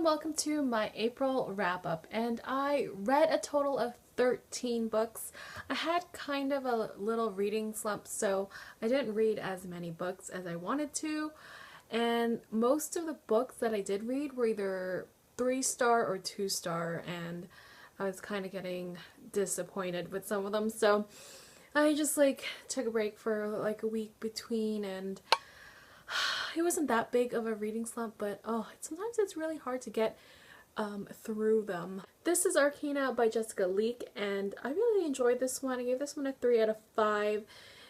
and welcome to my April wrap-up, and I read a total of 13 books. I had kind of a little reading slump, so I didn't read as many books as I wanted to, and most of the books that I did read were either 3-star or 2-star, and I was kind of getting disappointed with some of them, so I just took a break for a week between, and it wasn't that big of a reading slump, but sometimes it's really hard to get through them. This is Arcana by Jessica Leake, and I really enjoyed this one. I gave this one a 3 out of 5.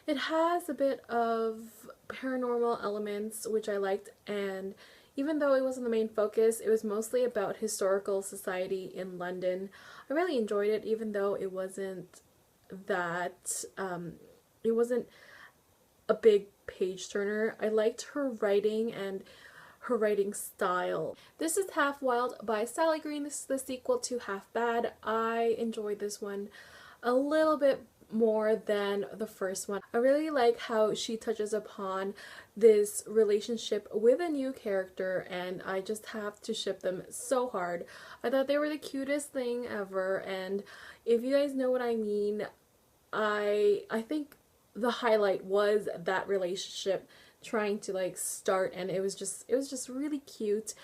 It has a bit of paranormal elements, which I liked, and even though it wasn't the main focus, it was mostly about historical society in London. I really enjoyed it, even though it wasn't that, it wasn't a big page turner. I liked her writing and her writing style. This is Half Wild by Sally Green. This is the sequel to Half Bad. I enjoyed this one a little bit more than the first one. I really like how she touches upon this relationship with a new character, and I just have to ship them so hard. I thought they were the cutest thing ever, and if you guys know what I mean, I think the highlight was that relationship trying to start, and it was just really cute.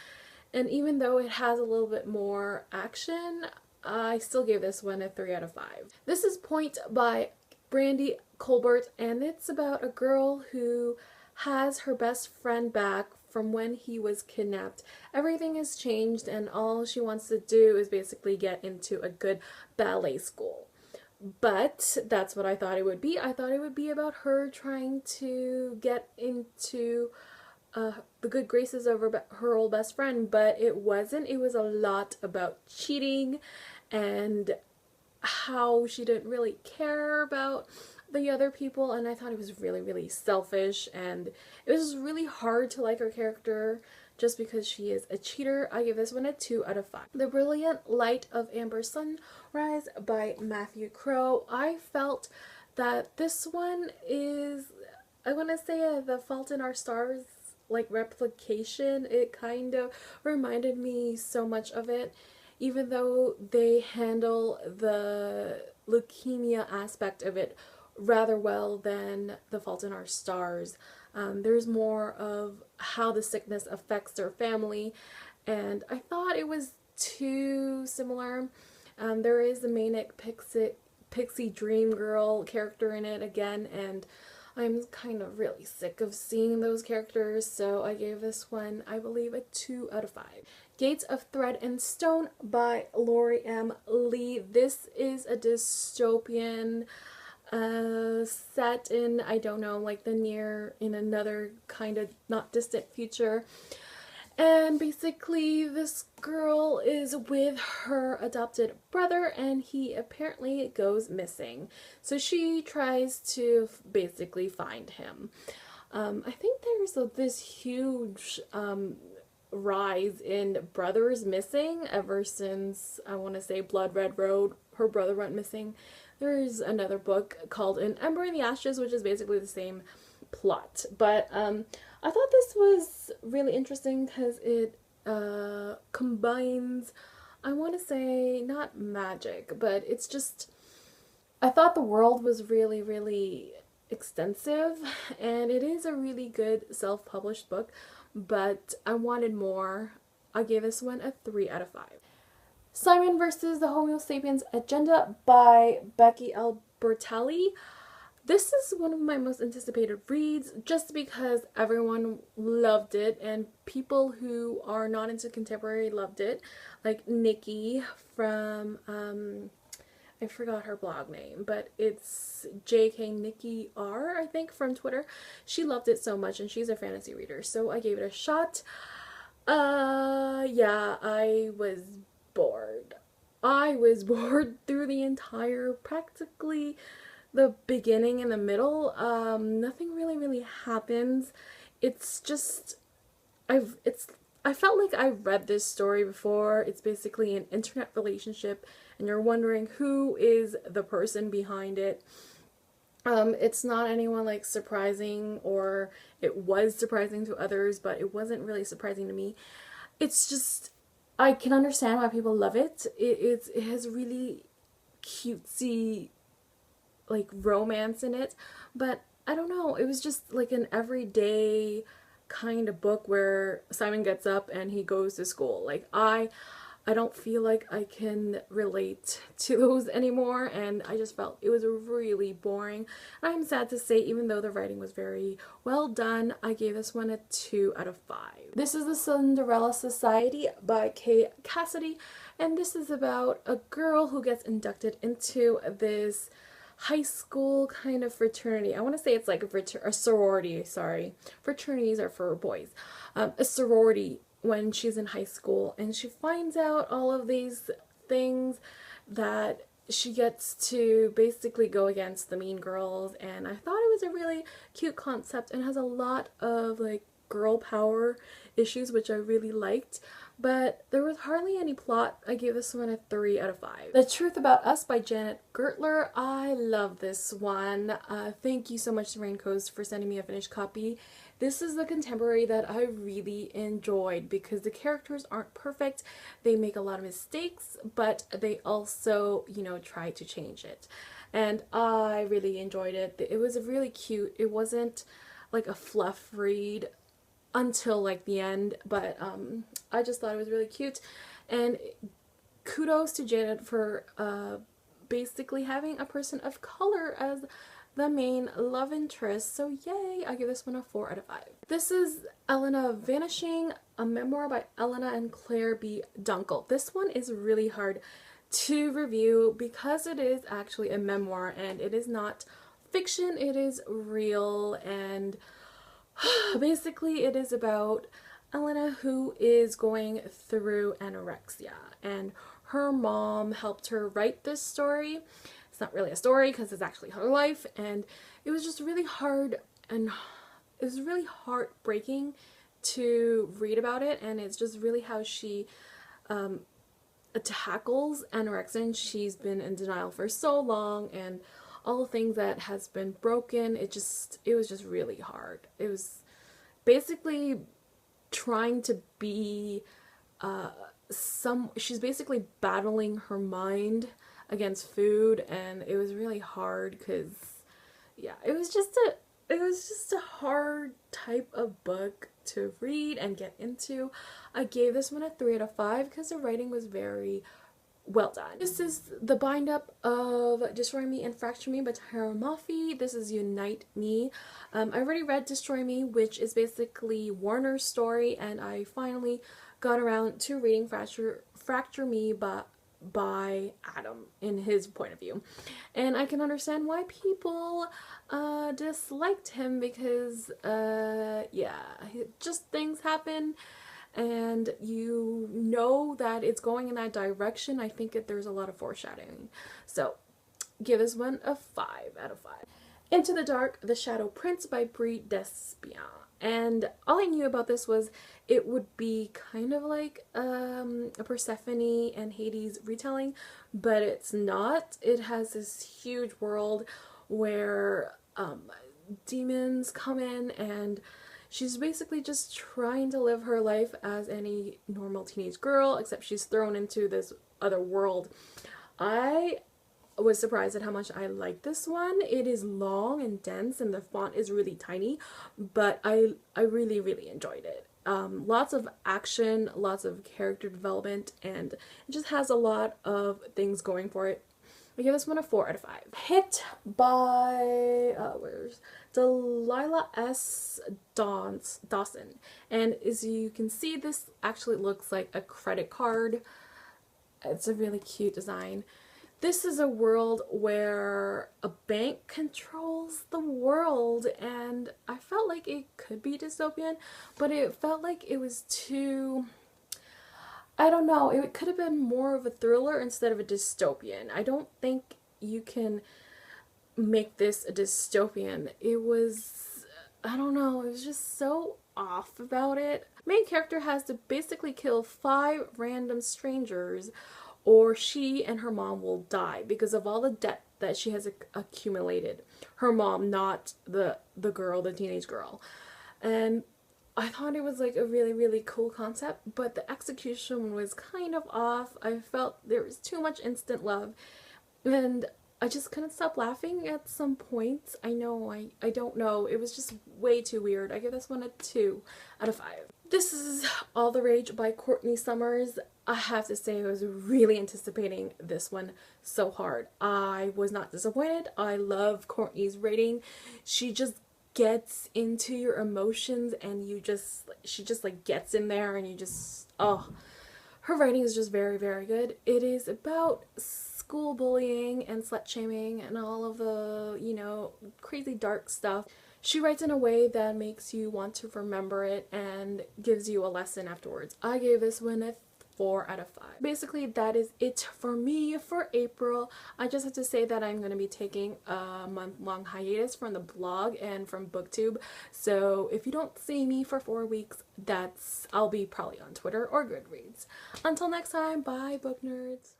And even though it has a little bit more action, I still gave this one a 3 out of 5. This is Pointe by Brandy, Colbert, and it's about a girl who has her best friend back from when he was kidnapped. Everything has changed, and all she wants to do is basically get into a good ballet school. But that's what I thought it would be. I thought it would be about her trying to get into the good graces of her old best friend, but it wasn't. It was a lot about cheating and how she didn't really care about the other people, and I thought it was really, really selfish, and it was really hard to like her character just because she is a cheater. I give this one a 2 out of 5. The Brilliant Light of Amber Sunrise by Matthew Crow. I felt that this one is, I want to say, The Fault in Our Stars replication. It kind of reminded me so much of it, even though they handle the leukemia aspect of it rather well than The Fault in Our Stars. There's more of how the sickness affects their family, and I thought it was too similar. There is the manic pixie dream girl character in it again, and I'm kind of really sick of seeing those characters, so I gave this one, I believe, a 2 out of 5. Gates of Thread and Stone by Lori M. Lee. This is a dystopian set in, I don't know, in another kind of not distant future. And basically this girl is with her adopted brother, and he apparently goes missing. So she tries to basically find him. I think there's this huge rise in brothers missing ever since, I want to say, Blood Red Road. Her brother went missing. There's another book called An Ember in the Ashes, which is basically the same plot. But I thought this was really interesting because it combines, I want to say, not magic, but it's just, I thought the world was really, really extensive, and it is a really good self-published book, but I wanted more. I gave this one a 3 out of 5. Simon versus the Homo Sapiens Agenda by Becky Albertalli. This is one of my most anticipated reads just because everyone loved it, and people who are not into contemporary loved it. Like Nikki from, I forgot her blog name, but it's JK Nikki R, I think, from Twitter. She loved it so much, and she's a fantasy reader, so I gave it a shot. Yeah, I was bored. I was bored through the entire, practically the beginning and the middle. Nothing really happens. It's just, I felt like I read this story before. It's basically an internet relationship, and you're wondering who is the person behind it. It's not anyone surprising, or it was surprising to others, but it wasn't really surprising to me. It's just, I can understand why people love it. It has really cutesy like romance in it, but I don't know, it was just like an everyday kind of book where Simon gets up and he goes to school. Like I don't feel like I can relate to those anymore, and I just felt it was really boring. And I'm sad to say, even though the writing was very well done, I gave this one a 2 out of 5. This is the Cinderella Society by Cassidy, and this is about a girl who gets inducted into this high school kind of fraternity. I want to say it's like a sorority, sorry. Fraternities are for boys. A sorority when she's in high school, and she finds out all of these things that she gets to basically go against the mean girls, and I thought it was a really cute concept and has a lot of like girl power issues, which I really liked, but there was hardly any plot. I gave this one a 3 out of 5. The Truth About Us by Janet Gurtler. I love this one. Thank you so much to Raincoast for sending me a finished copy. This is the contemporary that I really enjoyed because the characters aren't perfect. They make a lot of mistakes, but they also, you know, try to change it. And I really enjoyed it. It was really cute. It wasn't like a fluff read until like the end, but I just thought it was really cute. And kudos to Janet for basically having a person of color as the main love interest, so yay, I give this one a 4 out of 5. This is Elena Vanishing, a memoir by Elena and Claire B. Dunkel. This one is really hard to review because it is actually a memoir and it is not fiction, it is real, and basically it is about Elena, who is going through anorexia, and her mom helped her write this story. It's not really a story because it's actually her life, and it was just really hard, and it was really heartbreaking to read about it, and it's just really how she tackles anorexia, and she's been in denial for so long, and all the things that has been broken. It was just really hard. It was basically trying to be she's basically battling her mind against food, and it was really hard because yeah, it was just a hard type of book to read and get into. I gave this one a 3 out of 5 because the writing was very well done. This is the bind up of Destroy Me and Fracture Me by Tahereh Mafi. This is Unite Me. I already read Destroy Me, which is basically Warner's story, and I finally got around to reading Fracture Me by Adam in his point of view, and I can understand why people disliked him because yeah, just things happen and you know that it's going in that direction. I think there's a lot of foreshadowing, so give this one a 5 out of 5. Into the Dark, The Shadow Prince by Bree Despain. And all I knew about this was it would be kind of like a Persephone and Hades retelling, but it's not. It has this huge world where demons come in, and she's basically just trying to live her life as any normal teenage girl, except she's thrown into this other world. I was surprised at how much I like this one. It is long and dense and the font is really tiny, but I really, really enjoyed it. Lots of action, lots of character development, and it just has a lot of things going for it. I give this one a 4 out of 5. Hit by where's Delilah S. Dawson, and as you can see, this actually looks like a credit card. It's a really cute design. This is a world where a bank controls the world, and I felt like it could be dystopian, but it felt like it was too, I don't know, it could have been more of a thriller instead of a dystopian. I don't think you can make this a dystopian. It was, I don't know, it was just so off about it. Main character has to basically kill 5 random strangers, or she and her mom will die because of all the debt that she has accumulated. Her mom, not the girl, the teenage girl. And I thought it was like a really, really cool concept, but the execution was kind of off. I felt there was too much instant love, and I just couldn't stop laughing at some points. I don't know. It was just way too weird. I give this one a 2 out of 5. This is All the Rage by Courtney Summers. I have to say I was really anticipating this one so hard. I was not disappointed. I love Courtney's writing. She just gets into your emotions, and she just like gets in there, and you just, oh, her writing is just very, very good. It is about school bullying and slut shaming and all of the, you know, crazy dark stuff. She writes in a way that makes you want to remember it and gives you a lesson afterwards. I gave this one a 4 out of 5. Basically, that is it for me for April. I just have to say that I'm going to be taking a month-long hiatus from the blog and from BookTube. So if you don't see me for 4 weeks, I'll be probably on Twitter or Goodreads. Until next time, bye book nerds.